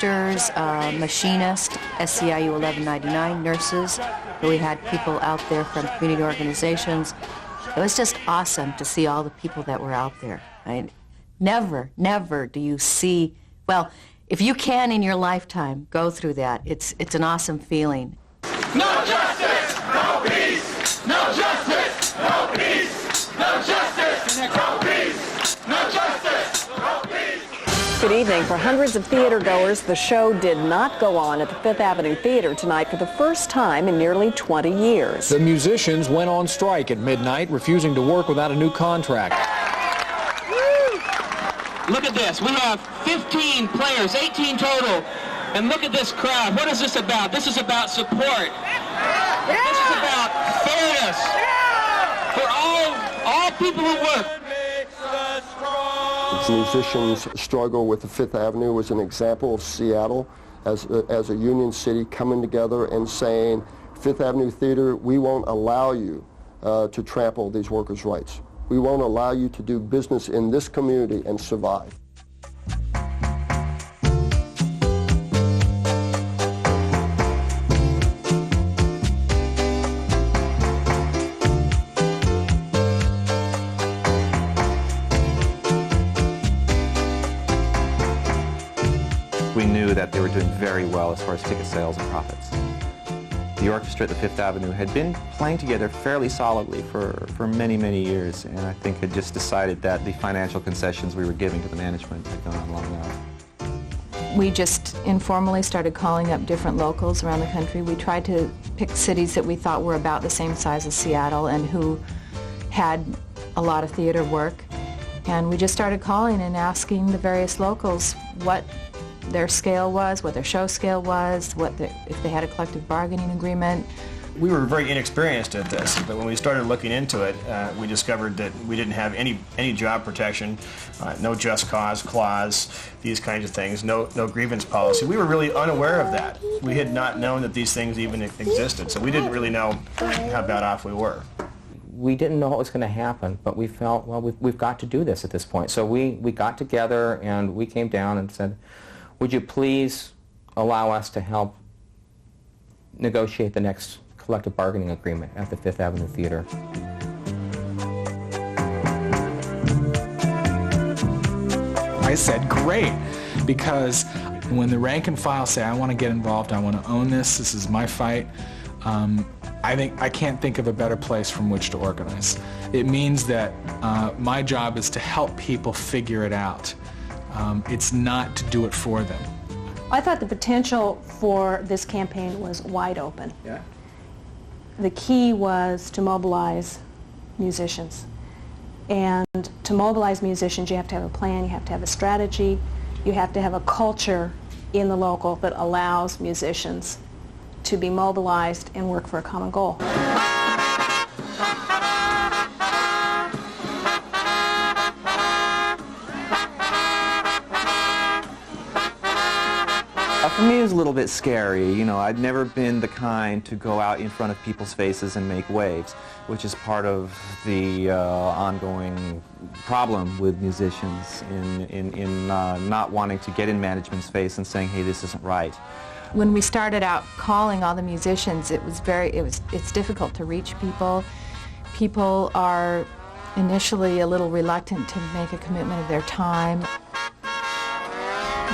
teamsters, machinists, SCIU 1199 nurses. We had people out there from community organizations. It was just awesome to see all the people that were out there. Never do you see, well, if you can in your lifetime go through that, it's an awesome feeling. No justice, no peace. No justice, no peace. No justice, no peace. No justice, no peace. Good evening. For hundreds of theater goers, the show did not go on at the Fifth Avenue Theater tonight for the first time in nearly 20 years. The musicians went on strike at midnight, refusing to work without a new contract. Look at this. We have 15 players, 18 total. And look at this crowd. What is this about? This is about support. This is about fairness for all people who work. Musicians' struggle with the Fifth Avenue was an example of Seattle as a union city coming together and saying, Fifth Avenue Theater, we won't allow you to trample these workers' rights. We won't allow you to do business in this community and survive. We knew that they were doing very well as far as ticket sales and profits. The orchestra at the Fifth Avenue had been playing together fairly solidly for many, many years, and I think had just decided that the financial concessions we were giving to the management had gone on long enough. We just informally started calling up different locals around the country. We tried to pick cities that we thought were about the same size as Seattle and who had a lot of theater work. And we just started calling and asking the various locals what their scale was, what their show scale was, if they had a collective bargaining agreement. We were very inexperienced at this, but when we started looking into it, we discovered that we didn't have any job protection, no just cause clause, these kinds of things, no grievance policy. We were really unaware of that. We had not known that these things even existed, so we didn't really know how bad off we were. We didn't know what was going to happen, but we felt, well, we've got to do this at this point. So we got together and we came down and said, would you please allow us to help negotiate the next collective bargaining agreement at the Fifth Avenue Theater? I said, great, because when the rank and file say, I want to get involved, I want to own this, this is my fight, I can't think of a better place from which to organize. It means that my job is to help people figure it out. It's not to do it for them. I thought the potential for this campaign was wide open. Yeah. The key was to mobilize musicians. And to mobilize musicians, you have to have a plan, you have to have a strategy, you have to have a culture in the local that allows musicians to be mobilized and work for a common goal. For me, it was a little bit scary. You know, I'd never been the kind to go out in front of people's faces and make waves, which is part of the ongoing problem with musicians in not wanting to get in management's face and saying, hey, this isn't right. When we started out calling all the musicians, it's difficult to reach people. People are initially a little reluctant to make a commitment of their time.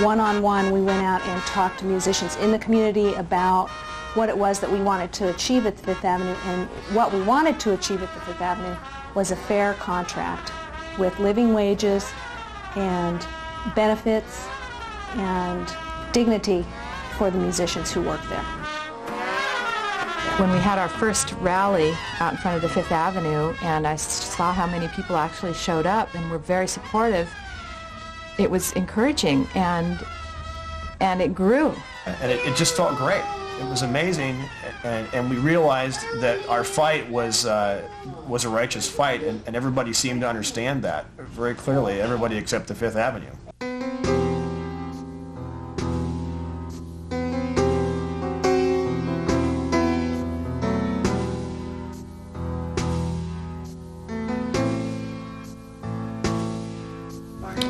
One-on-one, we went out and talked to musicians in the community about what it was that we wanted to achieve at the Fifth Avenue, and what we wanted to achieve at the Fifth Avenue was a fair contract with living wages and benefits and dignity for the musicians who work there. When we had our first rally out in front of the Fifth Avenue and I saw how many people actually showed up and were very supportive, it was encouraging, and it grew. And it just felt great. It was amazing, and we realized that our fight was a righteous fight, and everybody seemed to understand that very clearly, everybody except the Fifth Avenue.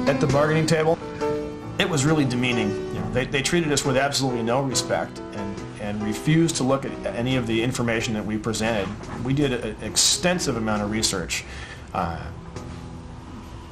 At the bargaining table, It was really demeaning. You know, they treated us with absolutely no respect and refused to look at any of the information that we presented. We did an extensive amount of research.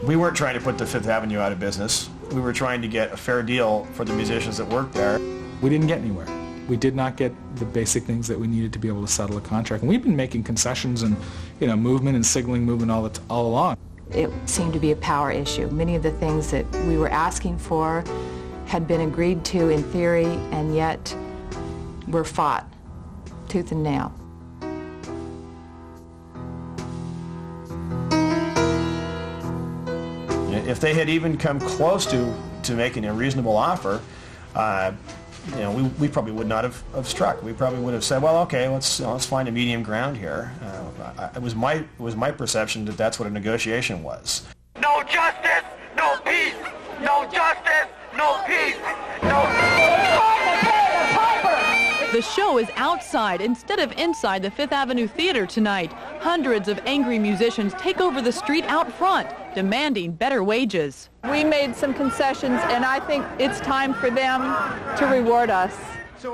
We weren't trying to put the Fifth Avenue out of business. We were trying to get a fair deal for the musicians that worked there. We didn't get anywhere. We did not get the basic things that we needed to be able to settle a contract. And we've been making concessions and, you know, movement and signaling movement all along. It seemed to be a power issue. Many of the things that we were asking for had been agreed to in theory, and yet were fought tooth and nail. If they had even come close to making a reasonable offer, you know, we probably would not have struck. We probably would have said, well, okay, let's find a medium ground here. It was my perception that that's what a negotiation was. No justice, no peace. No justice, no peace. No. The show is outside instead of inside the Fifth Avenue Theater tonight. Hundreds of angry musicians take over the street out front, demanding better wages. We made some concessions, and I think it's time for them to reward us.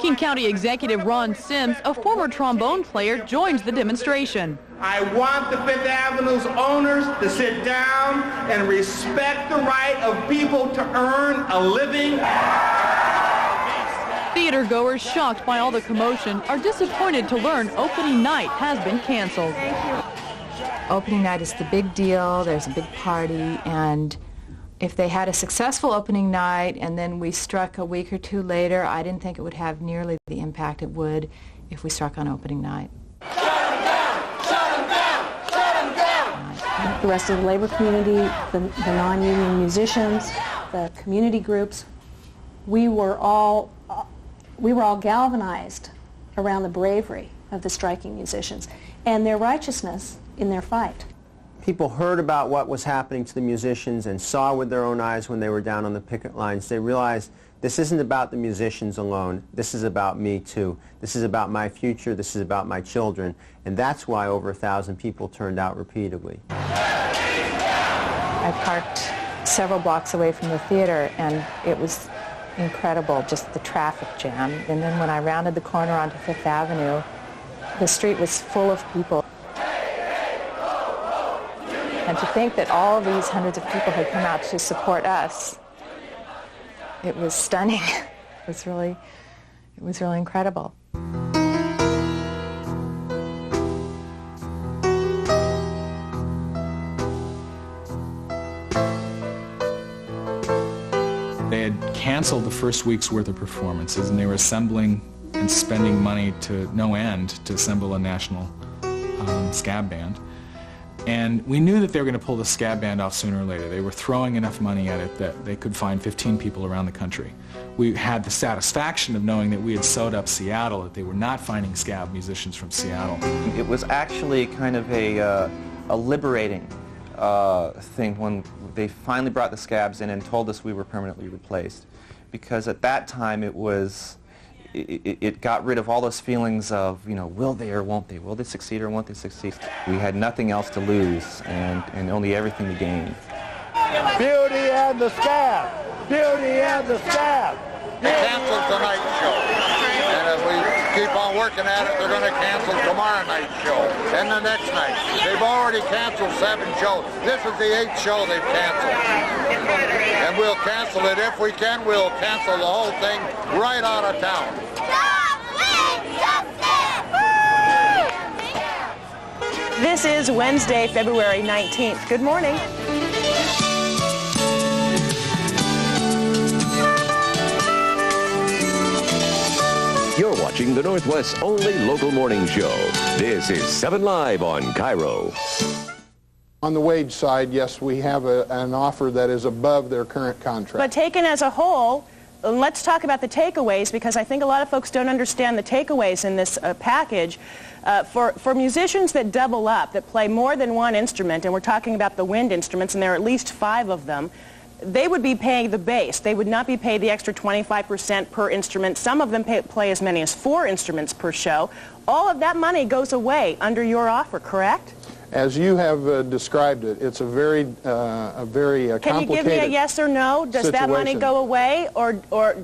King County Executive Ron Sims, a former trombone player, joins the demonstration. I want the Fifth Avenue's owners to sit down and respect the right of people to earn a living. Theater goers, shocked by all the commotion, are disappointed to learn opening night has been canceled. Opening night is the big deal. There's a big party, and if they had a successful opening night and then we struck a week or two later, I didn't think it would have nearly the impact it would if we struck on opening night. Shut them down! Shut them down! Shut them down! The rest of the labor community, the non-union musicians, the community groups, we were all galvanized around the bravery of the striking musicians and their righteousness in their fight. People heard about what was happening to the musicians and saw with their own eyes when they were down on the picket lines. They realized this isn't about the musicians alone. This is about me too. This is about my future. This is about my children. And that's why over 1,000 people turned out repeatedly. I parked several blocks away from the theater, and it was incredible, just the traffic jam. And then when I rounded the corner onto Fifth Avenue, the street was full of people. And to think that all of these hundreds of people had come out to support us, it was stunning. It was really incredible. They had canceled the first week's worth of performances, and they were assembling and spending money to no end to assemble a national scab band. And we knew that they were going to pull the scab band off sooner or later. They were throwing enough money at it that they could find 15 people around the country. We had the satisfaction of knowing that we had sewed up Seattle, that they were not finding scab musicians from Seattle. It was actually kind of a liberating thing when they finally brought the scabs in and told us we were permanently replaced. Because at that time it got rid of all those feelings of, you know, will they or won't they? Will they succeed or won't they succeed? We had nothing else to lose and only everything to gain. Beauty and the scab! Beauty and the scab! Cancel tonight's show. And if we keep on working at it, they're going to cancel tomorrow night's show and the next night. They've already canceled 7 shows. This is the 8th show they've canceled. And we'll cancel it if we can. We'll cancel the whole thing right out of town. This is Wednesday, February 19th. Good morning. You're watching the Northwest's only local morning show. This is 7 Live on Cairo. On the wage side, yes, we have an offer that is above their current contract. But taken as a whole, let's talk about the takeaways, because I think a lot of folks don't understand the takeaways in this package. For musicians that double up, that play more than one instrument, and we're talking about the wind instruments, and there are at least 5 of them, they would be paying the base. They would not be paid the extra 25% per instrument. Some of them play as many as 4 instruments per show. All of that money goes away under your offer, correct? As you have described it, it's a very complicated Can you give me a yes or no? Does that money go away, or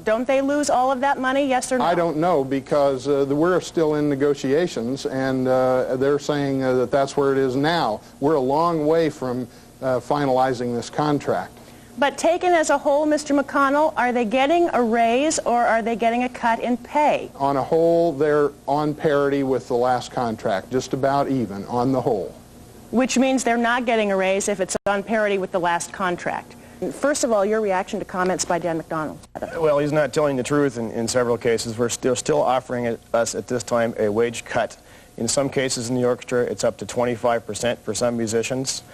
don't they lose all of that money, yes or no? I don't know, because we're still in negotiations, and they're saying that that's where it is now. We're a long way from finalizing this contract. But taken as a whole, Mr. McConnell, are they getting a raise or are they getting a cut in pay? On a whole, they're on parity with the last contract, just about even on the whole. Which means they're not getting a raise if it's on parity with the last contract. First of all, your reaction to comments by Dan McDonald. Well, he's not telling the truth in several cases. We're still offering us at this time a wage cut. In some cases in the orchestra, it's up to 25% for some musicians.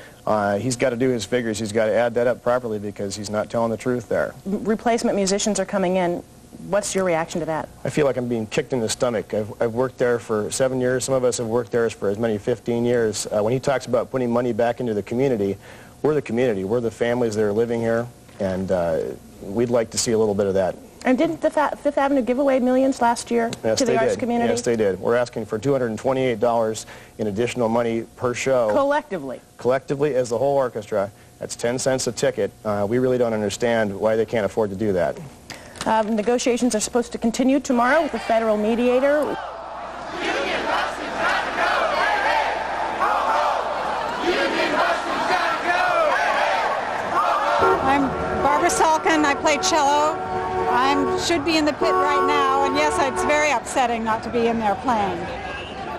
He's got to do his figures. He's got to add that up properly because he's not telling the truth there. Replacement musicians are coming in. What's your reaction to that? I feel like I'm being kicked in the stomach. I've worked there for 7 years. Some of us have worked there for as many as 15 years. When he talks about putting money back into the community, we're the community. We're the families that are living here, and we'd like to see a little bit of that. And didn't the Fifth Avenue give away millions last year to the arts community? Yes, they did. We're asking for $228 in additional money per show. Collectively? Collectively as the whole orchestra. That's 10 cents a ticket. We really don't understand why they can't afford to do that. Negotiations are supposed to continue tomorrow with the federal mediator. I'm Barbara Salkin. I play cello. I should be in the pit right now, and yes, it's very upsetting not to be in there playing.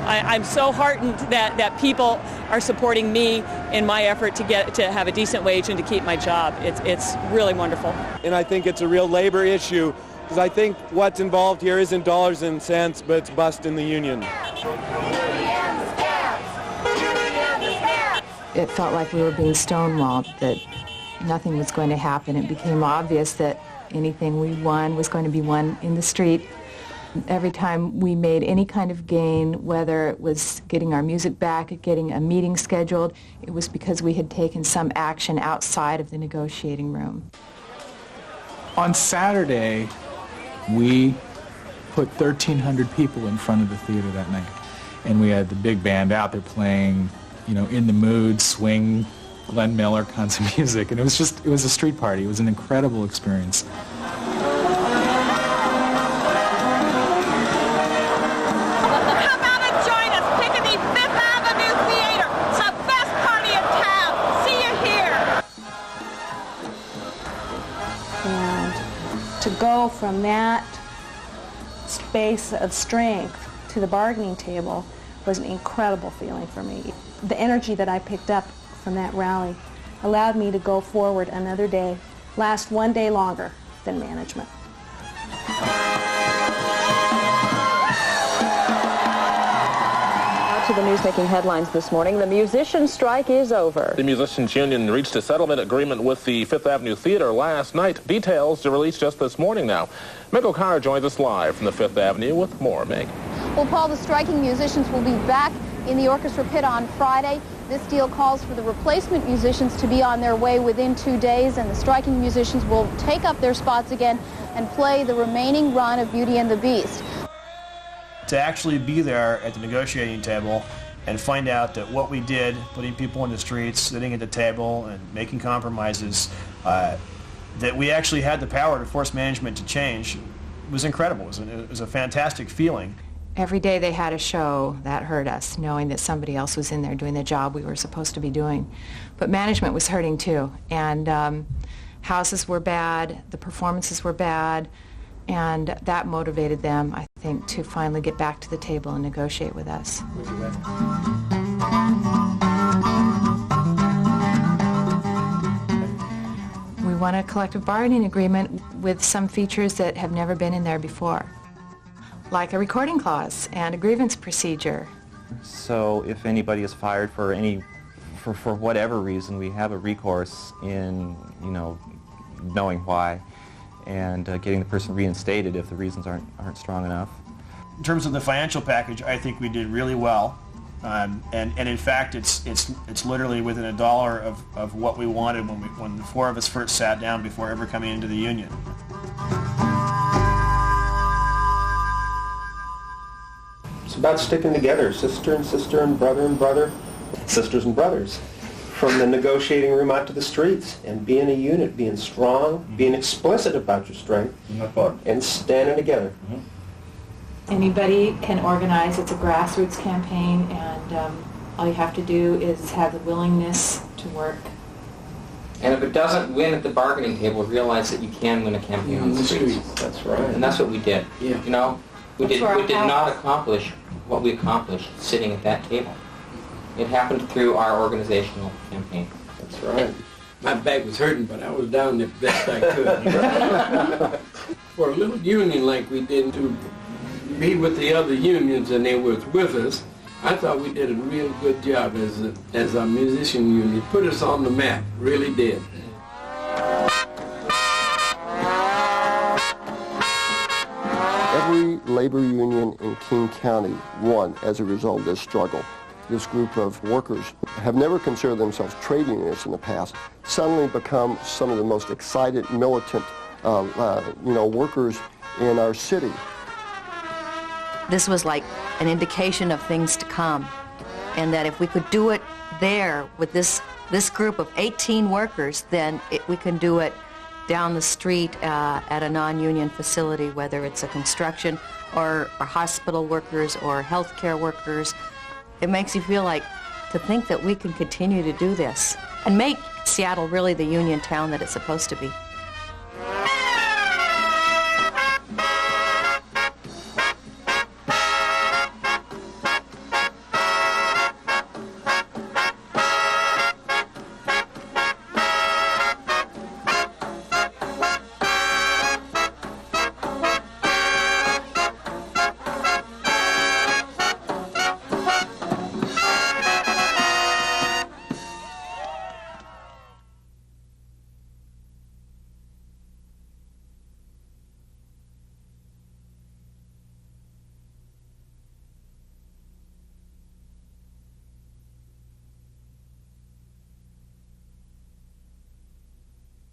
I'm so heartened that people are supporting me in my effort to have a decent wage and to keep my job. It's really wonderful. And I think it's a real labor issue, because I think what's involved here isn't dollars and cents, but it's busting the union. It felt like we were being stonewalled, that nothing was going to happen. It became obvious that anything we won was going to be won in the street. Every time we made any kind of gain, whether it was getting our music back, getting a meeting scheduled, it was because we had taken some action outside of the negotiating room. On Saturday, we put 1,300 people in front of the theater that night. And we had the big band out there playing, In the Mood, swing, Glenn Miller kinds of music. And it was a street party. It was an incredible experience. To go from that space of strength to the bargaining table was an incredible feeling for me. The energy that I picked up from that rally allowed me to go forward another day, last one day longer than management. To the news making headlines this morning, the musician strike is over. The Musicians Union reached a settlement agreement with the Fifth Avenue Theater last night. Details are released just this morning now. Meg O'Connor joins us live from the Fifth Avenue with more. Meg. Well, Paul, the striking musicians will be back in the orchestra pit on Friday. This deal calls for the replacement musicians to be on their way within 2 days, and the striking musicians will take up their spots again and play the remaining run of Beauty and the Beast. To actually be there at the negotiating table and find out that what we did, putting people in the streets, sitting at the table and making compromises, that we actually had the power to force management to change, was incredible. It was a fantastic feeling. Every day they had a show, that hurt us, knowing that somebody else was in there doing the job we were supposed to be doing. But management was hurting too, and houses were bad, the performances were bad, and that motivated them, I think, to finally get back to the table and negotiate with us. We want a collective bargaining agreement with some features that have never been in there before, like a recording clause and a grievance procedure. So if anybody is fired for whatever reason, we have a recourse in, knowing why, and getting the person reinstated if the reasons aren't strong enough. In terms of the financial package, I think we did really well, and in fact, it's literally within $1 of what we wanted when the four of us first sat down before ever coming into the union. It's about sticking together, sister and brother and brother. sisters and brothers, from the negotiating room out to the streets, and being a unit, being strong, being explicit about your strength, and standing together. Anybody can organize. It's a grassroots campaign, and all you have to do is have the willingness to work. And if it doesn't win at the bargaining table, realize that you can win a campaign on the streets. That's right. And that's what we did. Yeah. You know, we did That's our not accomplish what we accomplished sitting at that table. It happened through our organizational campaign. That's right. My back was hurting, but I was down the best I could. For a little union like we did to be with the other unions and they were with us, I thought we did a real good job as a musician union. Put us on the map, really did. Every labor union in King County won as a result of this struggle. This group of workers have never considered themselves trade unionists in the past, suddenly become some of the most excited, militant, workers in our city. This was like an indication of things to come, and that if we could do it there with this group of 18 workers, then we can do it down the street at a non-union facility, whether it's a construction or hospital workers or healthcare workers. It makes you feel like to think that we can continue to do this and make Seattle really the union town that it's supposed to be.